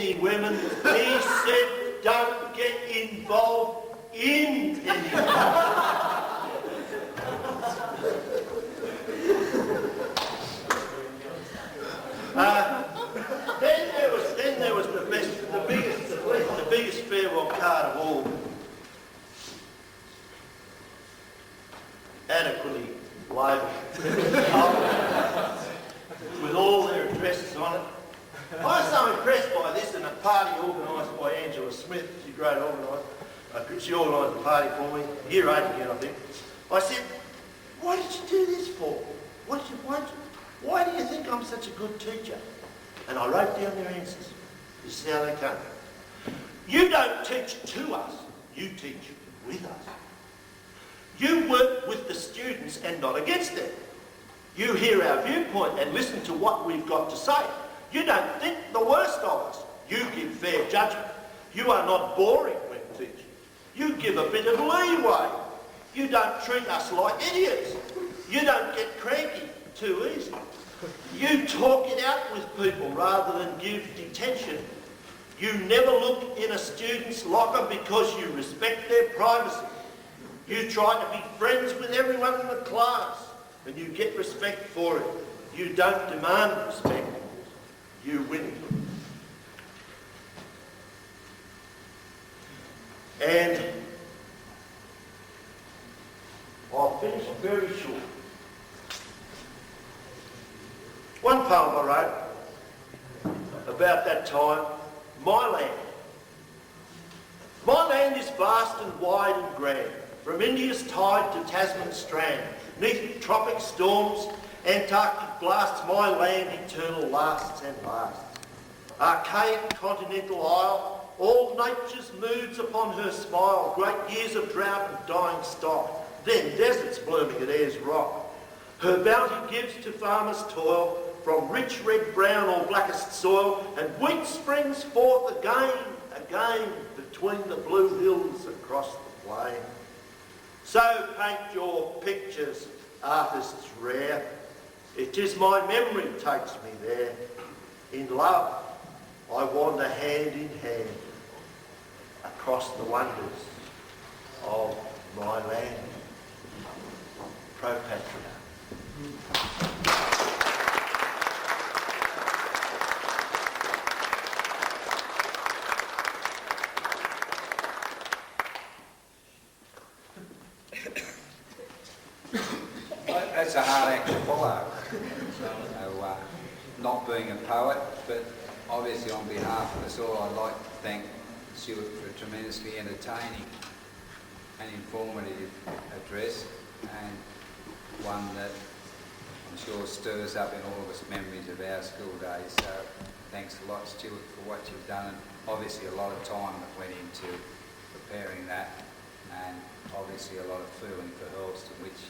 any women. He said, don't get involved in any women. Then there was the biggest farewell card of all. Adequately labelled with all their addresses on it. I was so impressed by this in a party organised by Angela Smith. She's a great organiser. She organised a party for me, year 8 again, I think. I said, why did you do this for? Why do you think I'm such a good teacher? And I wrote down their answers. This is how they came. You don't teach to us, you teach with us. You work with the students and not against them. You hear our viewpoint and listen to what we've got to say. You don't think the worst of us. You give fair judgment. You are not boring when teaching. You give a bit of leeway. You don't treat us like idiots. You don't get cranky too easy. You talk it out with people rather than give detention. You never look in a student's locker because you respect their privacy. You try to be friends with everyone in the class and you get respect for it. You don't demand respect, you win it. And I'll finish very short. One poem I wrote about that time, my land. My land is vast and wide and grand, from India's tide to Tasman's strand. Neath tropic storms, Antarctic blasts, my land eternal lasts and lasts. Archaic continental isle, all nature's moods upon her smile, great years of drought and dying stock, then deserts blooming at Ayers Rock. Her bounty gives to farmers toil, from rich red, brown or blackest soil, and wheat springs forth again, between the blue hills across the plain. So paint your pictures, artists rare. It is my memory takes me there. In love, I wander hand in hand across the wonders of my land. Pro Patria. That's a hard act to follow. So, not being a poet, but obviously on behalf of us all, I'd like to thank Stuart for a tremendously entertaining and informative address, and one that I'm sure stirs up in all of us memories of our school days. So thanks a lot, Stuart, for what you've done, and obviously a lot of time that went into preparing that, and obviously a lot of feeling for Hurlston, which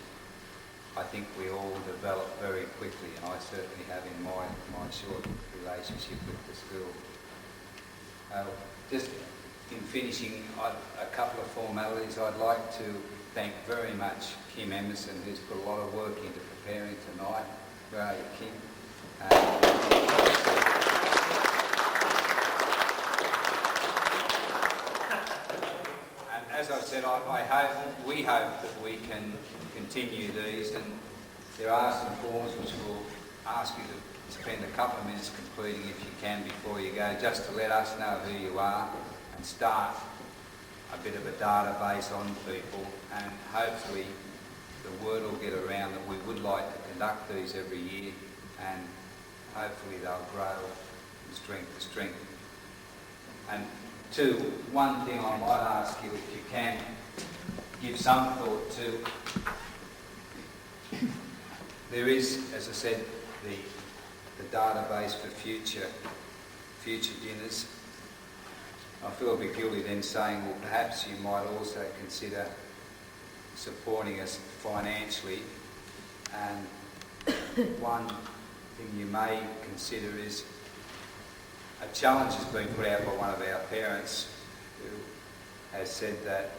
I think we all develop very quickly, and I certainly have in my short relationship with the school. Just in finishing, a couple of formalities. I'd like to thank very much Kim Emerson, who's put a lot of work into preparing tonight. Where are you, Kim? And as I said, we hope that we can continue these, and there are some forms which we'll ask you to spend a couple of minutes completing if you can before you go, just to let us know who you are and start a bit of a database on people, and hopefully the word will get around that we would like to conduct these every year, and hopefully they'll grow from strength to strength. And two, one thing I might ask you, if you can give some thought to, there is, as I said, the database for future dinners. I feel a bit guilty then saying, well, perhaps you might also consider supporting us financially, and one thing you may consider is a challenge has been put out by one of our parents who has said that